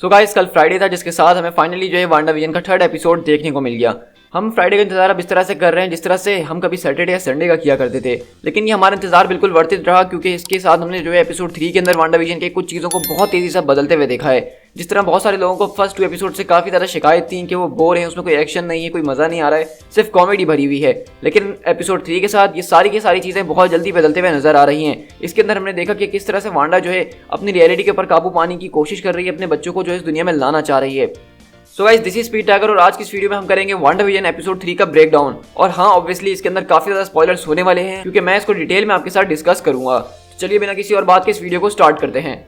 So guys, कल Friday था जिसके साथ हमें फाइनली जो है वांडाविजन का थर्ड एपिसोड देखने को मिल गया। हम फ्राइडे का इंतजार अब इस तरह से कर रहे हैं जिस तरह से हम कभी सैटरडे या संडे का किया करते थे, लेकिन ये हमारा इंतजार बिल्कुल वर्थ इट रहा क्योंकि इसके साथ हमने जो है एपिसोड 3 के अंदर वांडाविजन के कुछ चीज़ों को बहुत तेजी से बदलते हुए देखा है। जिस तरह बहुत सारे लोगों को फर्स्ट 2 एपिसोड से काफ़ी ज़्यादा शिकायत थी कि वो बोर है, उसमें कोई एक्शन नहीं है, कोई मज़ा नहीं आ रहा है, सिर्फ कॉमेडी भरी हुई है। लेकिन एपिसोड 3 के साथ ये सारी की सारी चीज़ें बहुत जल्दी बदलते हुए नजर आ रही हैं। इसके अंदर हमने देखा कि किस तरह से वांडा जो है अपनी रियलिटी के ऊपर काबू पाने की कोशिश कर रही है, अपने बच्चों को जो है इस दुनिया में लाना चाह रही है। So guys, this is speed tiger और आज की इस वीडियो में हम करेंगे वांडाविजन एपिसोड 3 का ब्रेकडाउन। और हाँ, ऑब्वियसली इसके अंदर काफी ज्यादा स्पॉयलर्स होने वाले हैं क्योंकि मैं इसको डिटेल में आपके साथ डिस्कस करूंगा। तो चलिए बिना किसी और बात के इस वीडियो को स्टार्ट करते हैं।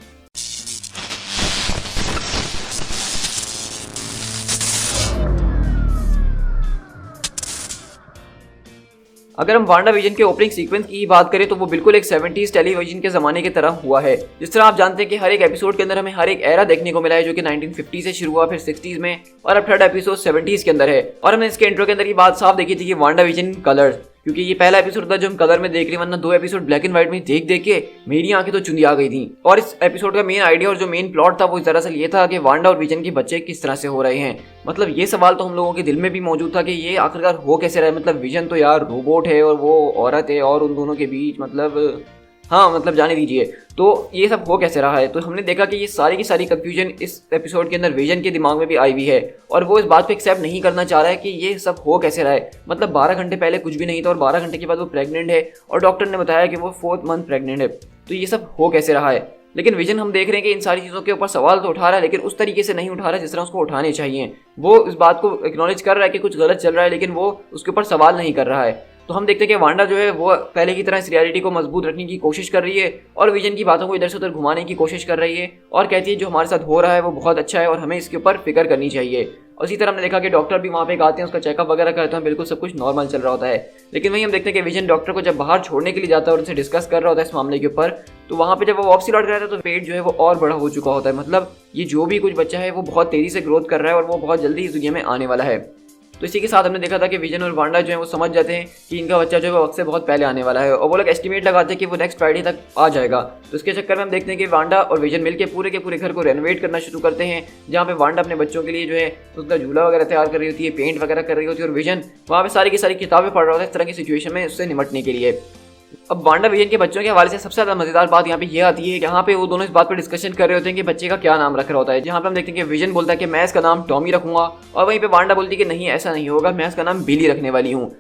अगर हम वांडाविजन के ओपनिंग सीक्वेंस की बात करें तो वो बिल्कुल एक 70s टेलीविजन के ज़माने की तरह हुआ है। जिस तरह आप जानते हैं कि हर एक एपिसोड के अंदर हमें हर एक एरा देखने को मिला है जो कि 1950 से शुरू हुआ, फिर 60s में, और अब थर्ड एपिसोड 70s के अंदर है। और हमने इसके इंट्रो के अंदर ये बात साफ देखी थी कि वांडाविजन कलर्स, क्योंकि ये पहला एपिसोड था जो हम कलर में देख रहे हैं, वरना 2 एपिसोड ब्लैक एंड व्हाइट में देख देख के मेरी आंखें तो चुंदी आ गई थी। और इस एपिसोड का मेन आइडिया और जो मेन प्लॉट था वो दरअसल ये था कि वांडा और विजन के बच्चे किस तरह से हो रहे हैं। मतलब ये सवाल तो हम लोगों के दिल में भी मौजूद था कि ये आखिरकार हो कैसे रहा है। मतलब विजन तो यार रोबोट है और वो औरत है, और उन दोनों के बीच मतलब जाने दीजिए, तो ये सब हो कैसे रहा है। तो हमने देखा कि ये सारी की सारी कंफ्यूजन इस एपिसोड के अंदर विजन के दिमाग में भी आई हुई है और वो इस बात को एक्सेप्ट नहीं करना चाह रहा है कि ये सब हो कैसे रहा है। मतलब 12 घंटे पहले कुछ भी नहीं था और 12 घंटे के बाद वो प्रेग्नेंट है और डॉक्टर ने बताया कि वो 4th मंथ प्रेग्नेंट है। तो ये सब हो कैसे रहा है। लेकिन विजन हम देख रहे हैं कि इन सारी चीज़ों के ऊपर सवाल तो उठा रहा है, लेकिन उस तरीके से नहीं उठा रहा है जिस तरह उसको उठाने चाहिए। वो इस बात को एक्नॉलेज कर रहा है कि कुछ गलत चल रहा है, लेकिन वो उसके ऊपर सवाल नहीं कर रहा है। तो हम देखते हैं कि वांडा जो है वो पहले की तरह इस रियलिटी को मजबूत रखने की कोशिश कर रही है और विजन की बातों को इधर से उधर घुमाने की कोशिश कर रही है और कहती है जो हमारे साथ हो रहा है वो बहुत अच्छा है और हमें इसके ऊपर फिक्र करनी चाहिए। और इसी तरह हमने देखा कि डॉक्टर भी वहाँ पे आते हैं, उसका चेकअप वगैरह करते हैं, बिल्कुल सब कुछ नॉर्मल चल रहा होता है। लेकिन वहीं हम देखते हैं कि विजन डॉक्टर को जब बाहर छोड़ने के लिए जाता है और उनसे डिस्कस कर रहा होता है इस मामले के ऊपर, तो वहाँ पे जब वो वापसी लौट रहा था तो पेट जो है वो और बड़ा हो चुका होता है। मतलब ये जो भी कुछ बच्चा है वो बहुत तेजी से ग्रोथ कर रहा है और वो बहुत जल्दी इस दुनिया में आने वाला है। तो इसी के साथ हमने देखा था कि विजन और वांडा जो है वो समझ जाते हैं कि इनका बच्चा जो है वो वक्त से बहुत पहले आने वाला है और वो लोग एस्टिमेट लगाते हैं कि वो नेक्स्ट फ्राइडे तक आ जाएगा। तो इसके चक्कर में हम देखते हैं कि वांडा और विजन मिलकर पूरे के पूरे घर को रेनोवेट करना शुरू करते हैं, जहाँ पे वांडा अपने बच्चों के लिए जो है उसका झूला वगैरह तैयार कर रही होती है, पेंट वगैरह कर रही होती है, और विजन वहाँ पे सारी की सारी किताबें पढ़ रहा होता है इस तरह की सिचुएशन में उससे निपटने के लिए। अब वांडा विजन के बच्चों के हवाले से सबसे ज़्यादा मजेदार बात यहाँ पे ये आती है, यहाँ पे वो दोनों इस बात पर डिस्कशन कर रहे होते हैं कि बच्चे का क्या नाम रख रहा होता है। जहाँ पे हम देखते हैं कि विजन बोलता है कि मैं इसका नाम टॉमी रखूंगा, और वहीं पे वांडा बोलती है कि नहीं ऐसा नहीं होगा, मैं इसका नाम बिली रखने वाली हूँ।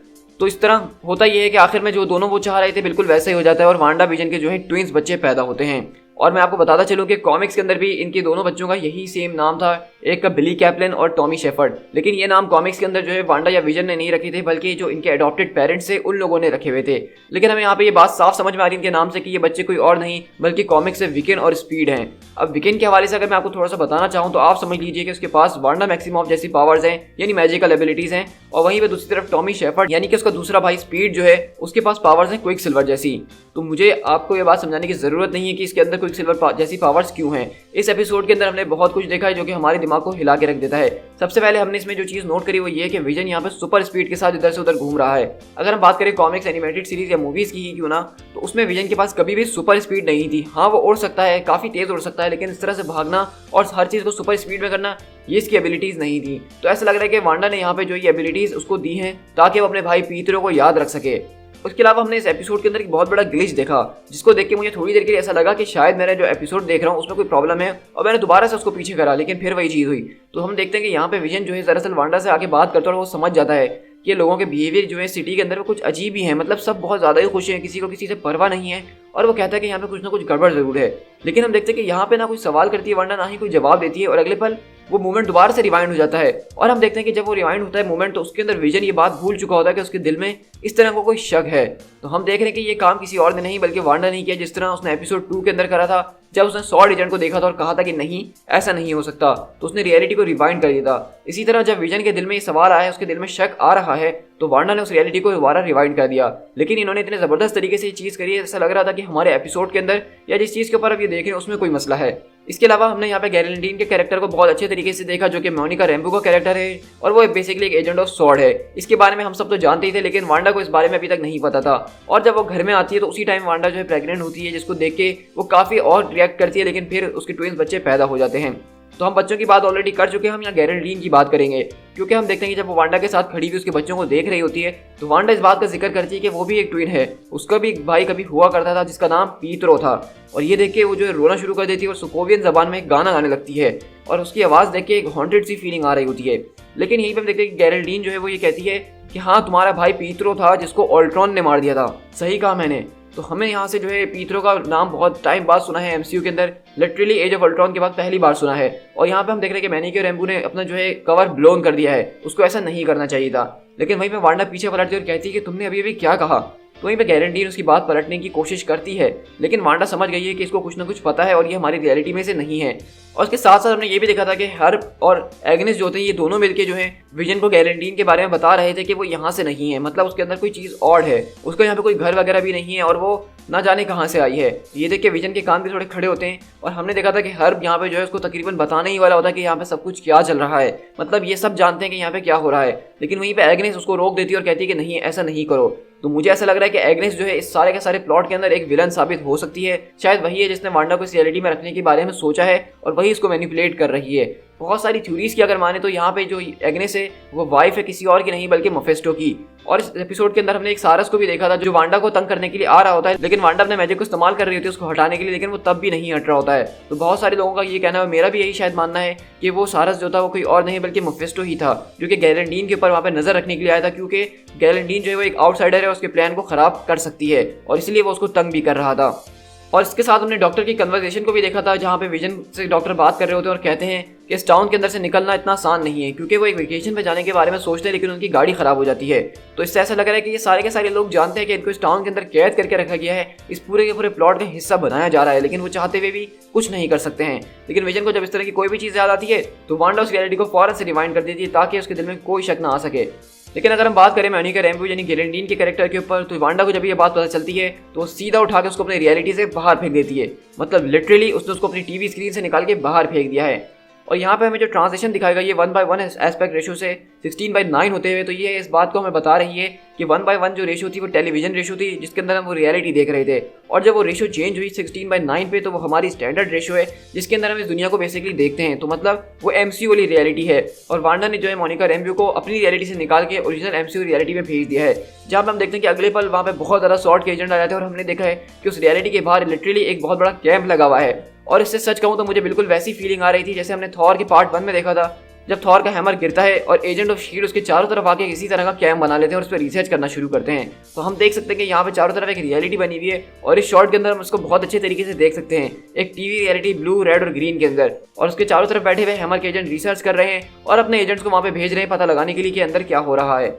तो इस तरह होता ये है कि आखिर में जो दोनों वो चाह रहे थे बिल्कुल वैसे ही हो जाता है और वांडा विजन के जो है ट्विंस बच्चे पैदा होते हैं। और मैं आपको बताता चलूँ कि कॉमिक्स के अंदर भी इनके दोनों बच्चों का यही सेम नाम था, एक का बिली कैप्लिन और टॉमी शेफर्ड। लेकिन ये नाम कॉमिक्स के अंदर जो है वांडा या विजन ने नहीं रखे थे, बल्कि जो इनके अडॉप्टेड पेरेंट्स थे उन लोगों ने रखे हुए थे। लेकिन हमें यहाँ पे ये बात साफ समझ में आ रही है इनके नाम से कि ये बच्चे कोई और नहीं बल्कि कॉमिक्स से विकेन और स्पीड हैं। अब विकेन के हवाले से अगर मैं आपको थोड़ा सा बताना चाहूँ तो आप समझ लीजिए कि उसके पास वांडा मैक्सिमॉफ जैसी पावर्स हैं, यानी मैजिकल एबिलिटीज हैं, और वहीं पे दूसरी तरफ टॉमी शेफर्ड यानी कि उसका दूसरा भाई स्पीड जो है उसके पास पावर्स हैं क्विक सिल्वर जैसी। तो मुझे आपको ये बात समझाने की जरूरत नहीं है कि इसके अंदर क्विक सिल्वर जैसी पावर्स क्यों हैं। इस एपिसोड के अंदर हमने बहुत कुछ देखा है जो कि हमारे दिमाग को हिला के रख देता है। सबसे पहले हमने इसमें जो चीज़ नोट करी वो ये है कि विजन यहाँ पे सुपर स्पीड के साथ इधर से उधर घूम रहा है। अगर हम बात करें कॉमिक्स एनिमेटेड सीरीज या मूवीज की ही क्यों ना, तो उसमें विजन के पास कभी भी सुपर स्पीड नहीं थी। हाँ, वो उड़ सकता है, काफ़ी तेज उड़ सकता है, लेकिन इस तरह से भागना और हर चीज़ को सुपर स्पीड में करना ये इसकी एबिलिटीज़ नहीं थी। तो ऐसा लग रहा है कि वांडा ने यहाँ पे जो ये एबिलिटीज़ उसको दी हैं ताकि वो अपने भाई पीतरो को याद रख सके। उसके अलावा हमने इस एपिसोड के अंदर एक बहुत बड़ा ग्लिच देखा जिसको देख के मुझे थोड़ी देर के लिए ऐसा लगा कि शायद मैंने जो एपिसोड देख रहा हूँ उसमें कोई प्रॉब्लम है और मैंने दोबारा से उसको पीछे करा, लेकिन फिर वही चीज़ हुई। तो हम देखते हैं कि यहाँ पे विजन जो है दरअसल वांडा से आके बात करता है और वो समझ जाता है कि लोगों के बिहेवियर जो है सिटी के अंदर वो कुछ अजीब ही है। मतलब सब बहुत ज़्यादा ही खुश हैं, किसी को किसी से परवाह नहीं है, और वो कहता है कि यहाँ पे कुछ ना कुछ गड़बड़ जरूर है। लेकिन हम देखते हैं कि यहाँ पे ना कोई सवाल करती है वांडा, ना ही कोई जवाब देती है, और अगले पल वो मूवमेंट दोबारा से रिवाइंड हो जाता है। और हम देखते हैं कि जब वो रिवाइंड होता है मूवमेंट, तो उसके अंदर विजन ये बात भूल चुका होता है कि उसके दिल में इस तरह का कोई शक है। तो हम देख रहे हैं कि ये काम किसी और ने नहीं बल्कि वांडा ने किया, जिस तरह उसने एपिसोड 2 के अंदर करा था जब उसने सॉर्ड एजेंट को देखा था और कहा था कि नहीं ऐसा नहीं हो सकता, तो उसने रियलिटी को रिवाइंड कर दिया था। इसी तरह जब विजन के दिल में ये सवाल आया है, उसके दिल में शक आ रहा है, तो वांडा ने उस रियलिटी को दोबारा रिवाइंड कर दिया। लेकिन इन्होंने इतने ज़बरदस्त तरीके से ये चीज़ करी है, ऐसा लग रहा था कि हमारे एपिसोड के अंदर या जिस चीज़ के ऊपर अब ये देख रहे हैं उसमें कोई मसला है। इसके अलावा हमने यहाँ पे गैरेंटीन के कैरेक्टर को बहुत अच्छे तरीके से देखा, जो कि मोनिका रैम्बो का कैरेक्टर है और वो बेसिकली एक एजेंट ऑफ सॉर्ड है। इसके बारे में हम सब तो जानते ही थे, लेकिन वांडा को इस बारे में अभी तक नहीं पता था। और जब वो घर में आती है तो उसी टाइम वांडा जो है प्रेग्नेंट होती है, जिसको देख के वो काफ़ी और रिएक्ट करती है, लेकिन फिर उसके ट्विंस बच्चे पैदा हो जाते हैं। तो हम बच्चों की बात ऑलरेडी कर चुके हैं, हम यहाँ गेरेल्डीन की बात करेंगे, क्योंकि हम देखते हैं कि जब वो वांडा के साथ खड़ी हुई उसके बच्चों को देख रही होती है तो वांडा इस बात का जिक्र करती है कि वो भी एक ट्विन है, उसका भी एक भाई कभी हुआ करता था जिसका नाम पीतरो था। और ये देख के वो जो है रोना शुरू कर देती है और सोकोवियन जबान में एक गाना गाने लगती है और उसकी आवाज़ देख के एक हॉन्टेड सी फीलिंग आ रही होती है। लेकिन यहीं पर हम देखते हैं कि गेरेल्डीन जो है वो ये कहती है कि हाँ, तुम्हारा भाई पीतरो था जिसको ऑल्ट्रॉन ने मार दिया था। सही कहा मैंने। तो हमें यहाँ से जो है पीतरो का नाम बहुत टाइम बाद सुना है एमसीयू के अंदर, लिटरली एज ऑफ अल्ट्रॉन के बाद पहली बार सुना है। और यहाँ पे हम देख रहे हैं कि मैनिक्योर रैम्बो ने अपना जो है कवर ब्लोन कर दिया है, उसको ऐसा नहीं करना चाहिए था। लेकिन वहीं पे वांडा पीछे पलटती है और कहती है कि तुमने अभी क्या कहा। तो वहीं पे गेरेल्डीन उसकी बात पलटने की कोशिश करती है, लेकिन वांडा समझ गई है कि इसको कुछ ना कुछ पता है और ये हमारी रियलिटी में से नहीं है। और उसके साथ साथ हमने ये भी देखा था कि हर्ब और एग्नेस जो थे ये दोनों मिलके जो है विजन को गेरेल्डीन के बारे में बता रहे थे कि वो यहाँ से नहीं है, मतलब उसके अंदर कोई चीज़ ऑड है, उसको यहाँ पे कोई घर वगैरह भी नहीं है और वो ना जाने कहाँ से आई है। ये देख के विजन के कान भी थोड़े खड़े होते हैं और हमने देखा था कि हर्ब यहाँ पे जो है उसको तकरीबन बताने ही वाला होता है कि यहाँ पे सब कुछ क्या चल रहा है, मतलब ये सब जानते हैं कि यहाँ पे क्या हो रहा है। लेकिन वहीं पे एग्नेस उसको रोक देती है और कहती है कि नहीं, ऐसा नहीं करो। तो मुझे ऐसा लग रहा है कि एग्नेस जो है इस सारे के सारे प्लॉट के अंदर एक विलन साबित हो सकती है। शायद वही है जिसने वांडा को इस रियलिटी में रखने के बारे में सोचा है और वही इसको मैनिपुलेट कर रही है। बहुत सारी थ्योरीज की अगर माने तो यहाँ पे जो एग्नेस है वो वाइफ है किसी और की नहीं बल्कि मेफिस्टो की। और इस एपिसोड के अंदर हमने एक सारस को भी देखा था जो वांडा को तंग करने के लिए आ रहा होता है, लेकिन वांडा अपने मैजिक को इस्तेमाल कर रही होती है उसको हटाने के लिए, लेकिन वो तब भी नहीं हट रहा होता है। तो बहुत सारे लोगों का ये कहना है, मेरा भी यही शायद मानना है कि वो सारस जो था वो कोई और नहीं बल्कि मेफिस्टो ही था, जो कि गेरेल्डीन के ऊपर वहाँ पे नजर रखने के लिए आया था, क्योंकि गेरेल्डीन जो है वो एक आउटसाइडर है, उसके प्लान को खराब कर सकती है और इसलिए वो उसको तंग भी कर रहा था। और इसके साथ हमने डॉक्टर की कन्वर्सेशन को भी देखा था, जहाँ पे विजन से डॉक्टर बात कर रहे होते हैं और कहते हैं कि इस टाउन के अंदर से निकलना इतना आसान नहीं है, क्योंकि वो एक वेकेशन पे जाने के बारे में सोचते हैं लेकिन उनकी गाड़ी खराब हो जाती है। तो इससे ऐसा लग रहा है कि ये सारे के सारे लोग जानते हैं कि इनको इस टाउन के अंदर कैद करके रखा गया है, इस पूरे के पूरे प्लॉट का हिस्सा बनाया जा रहा है, लेकिन वो चाहते हुए भी कुछ नहीं कर सकते हैं। लेकिन विजन को जब इस तरह की कोई भी चीज़ याद आती है तो वांडा उस रियलिटी को फौरन से रिवाइंड कर देती है ताकि उसके दिल में कोई शक ना आ सके। लेकिन अगर हम बात करें मैनिक्योर रैम्बो यानी गेरेल्डीन के कैरेक्टर के ऊपर, तो वांडा को जब ये बात पता चलती है तो वो सीधा उठा के उसको अपनी रियलिटी से बाहर फेंक देती है, मतलब लिटरली उसने उसको अपनी टीवी स्क्रीन से निकाल के बाहर फेंक दिया है। और यहाँ पे हमें जो ट्रांसलेशन दिखाएगा ये 1/1 एस्पेक्ट रेशो से 16/9 होते हुए, तो ये इस बात को हमें बता रही है कि 1/1 जो रेशो थी वो टेलीविजन रेशो थी जिसके अंदर हम वो रियलिटी देख रहे थे, और जब वो रेशो चेंज हुई 16/9 पे तो वो हमारी स्टैंडर्ड रेशो है जिसके अंदर हम इस दुनिया को बेसिकली देखते हैं। तो मतलब वो एमसीयू वाली रियलिटी है और वांडा ने जो है मोनिका रैम्बो को अपनी रियलिटी से निकाल के ओरिजिनल एमसीयू रियलिटी में भेज दिया है, जहाँ पर हम देखते हैं कि अगले पल वहाँ पे बहुत ज़्यादा शॉर्ट के एजेंट आ जाते हैं और हमने देखा है कि उस रियलिटी के बाहर लिटरली एक बहुत बड़ा कैंप लगा हुआ है। और इससे सच कहूँ तो मुझे बिल्कुल वैसी फीलिंग आ रही थी जैसे हमने थॉर के पार्ट 1 में देखा था, जब थॉर का हैमर गिरता है और एजेंट ऑफ शील्ड उसके चारों तरफ आके इसी तरह का कैंप बना लेते हैं और उस पर रिसर्च करना शुरू करते हैं। तो हम देख सकते हैं कि यहाँ पे चारों तरफ एक रियलिटी बनी हुई है और इस शॉट के अंदर हम उसको बहुत अच्छे तरीके से देख सकते हैं, एक टीवी रियलिटी ब्लू, रेड और ग्रीन के अंदर, और उसके चारों तरफ बैठे हुए हैमर के एजेंट रिसर्च कर रहे हैं और अपने एजेंट्स को वहाँ पे भेज रहे हैं पता लगाने के लिए कि अंदर क्या हो रहा है।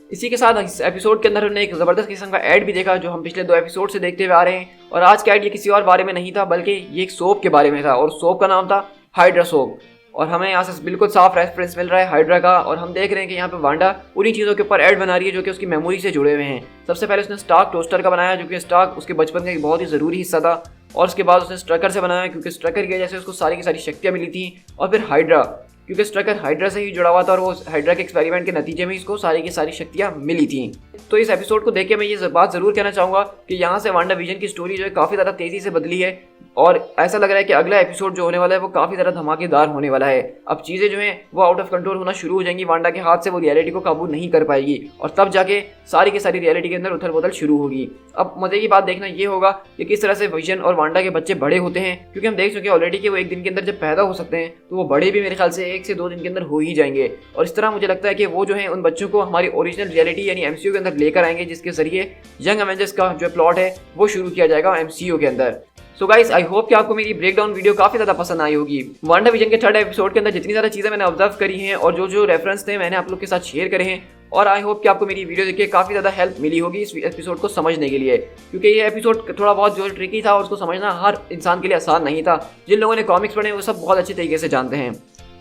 इसी के साथ इस एपिसोड के अंदर हमने एक ज़बरदस्त किस्म का ऐड भी देखा जो हम पिछले 2 एपिसोड से देखते हुए आ रहे हैं, और आज का ऐड ये किसी और बारे में नहीं था बल्कि ये एक सोप के बारे में था और सोप का नाम था हाइड्रा सोप। और हमें यहाँ से बिल्कुल साफ रेफरेंस मिल रहा है हाइड्रा का, और हम देख रहे हैं कि यहाँ पे वांडा उन्हीं चीज़ों के ऊपर ऐड बना रही है जो कि उसकी मेमोरी से जुड़े हुए हैं। सबसे पहले उसने स्टार्क टोस्टर का बनाया जो कि स्टार्क उसके बचपन का एक बहुत ही ज़रूरी हिस्सा था, और उसके बाद उसने स्ट्रकर से बनाया क्योंकि स्ट्रकर की वजह से उसको सारी की सारी शक्तियाँ मिली थी, और फिर हाइड्रा क्योंकि स्ट्रकर हाइड्रा से ही जुड़ा हुआ था और वो हाइड्रा के एक्सपेरिमेंट के नतीजे में इसको सारी की सारी शक्तियाँ मिली थी। तो इस एपिसोड को देख के मैं ये बात ज़रूर कहना चाहूँगा कि यहाँ से वांडा विजन की स्टोरी जो है काफ़ी ज़्यादा तेज़ी से बदली है, और ऐसा लग रहा है कि अगला एपिसोड जो होने वाला है वो काफ़ी ज़्यादा धमाकेदार होने वाला है। अब चीज़ें जो हैं वो आउट ऑफ कंट्रोल होना शुरू हो जाएंगी, वांडा के हाथ से वो रियलिटी को काबू नहीं कर पाएगी और तब जाके सारी की सारी रियलिटी के अंदर उथल पुथल शुरू होगी। अब मज़े की बात देखना ये होगा कि किस तरह से विजन और वांडा के बच्चे बड़े होते हैं, क्योंकि हम देख चुके हैं ऑलरेडी कि वो एक दिन के अंदर जब पैदा हो सकते हैं तो वो बड़े भी मेरे ख्याल से 1 से 2 दिन के अंदर हो ही जाएंगे। और इस तरह मुझे लगता है कि वो जो है उन बच्चों को हमारी ओरिजिनल रियलिटी यानी एमसीयू के अंदर लेकर आएंगे, जिसके जरिए यंग एवेंजर्स का जो प्लॉट है वो शुरू किया जाएगा एमसीयू के अंदर। सो गाइस, आई होप कि आपको मेरी ब्रेकडाउन वीडियो काफी ज्यादा पसंद आई होगी। वांडा विजन के 3rd एपिसोड के अंदर जितनी ज्यादा चीजें मैंने ऑब्जर्व करी हैं और जो जो रेफरेंस थे मैंने आप लोग के साथ शेयर करे हैं, और आई होप कि आपको मेरी वीडियो देख के काफ़ी ज़्यादा हेल्प मिली होगी इस एपिसोड को समझने के लिए, क्योंकि ये एपिसोड थोड़ा बहुत जो ट्रिकी था और उसको समझना हर इंसान के लिए आसान नहीं था। जिन लोगों ने कॉमिक्स पढ़े वो सब बहुत अच्छे तरीके से जानते हैं।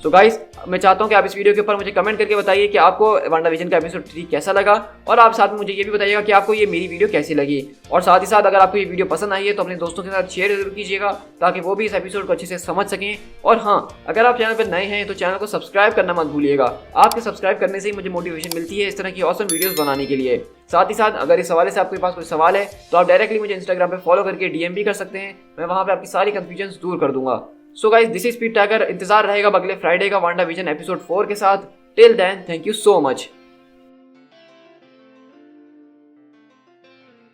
सो गाइस, मैं चाहता हूं कि आप इस वीडियो के ऊपर मुझे कमेंट करके बताइए कि आपको वांडा विजन का एपिसोड 3 कैसा लगा, और आप साथ में मुझे ये भी बताइएगा कि आपको ये मेरी वीडियो कैसी लगी। और साथ ही साथ अगर आपको ये वीडियो पसंद आई है तो अपने दोस्तों के साथ शेयर जरूर कीजिएगा ताकि वो भी इस एपिसोड को अच्छे से समझ सकें। और हाँ, अगर आप चैनल पर नए हैं तो चैनल को सब्सक्राइब करना मत भूलिएगा। आपके सब्सक्राइब करने से ही मुझे मोटिवेशन मिलती है इस तरह की ऑसम वीडियोस बनाने के लिए। साथ ही साथ अगर इस हवाले से आपके पास कोई सवाल है तो आप डायरेक्टली मुझे इंस्टाग्राम पे फॉलो करके DM भी कर सकते हैं, मैं वहाँ पे आपकी सारी कंफ्यूजन दूर कर दूंगा। So guys this is speed tiger, इंतजार रहेगा अगले फ्राइडे का वांडा विजन एपिसोड 4 के साथ। Till then thank you so much.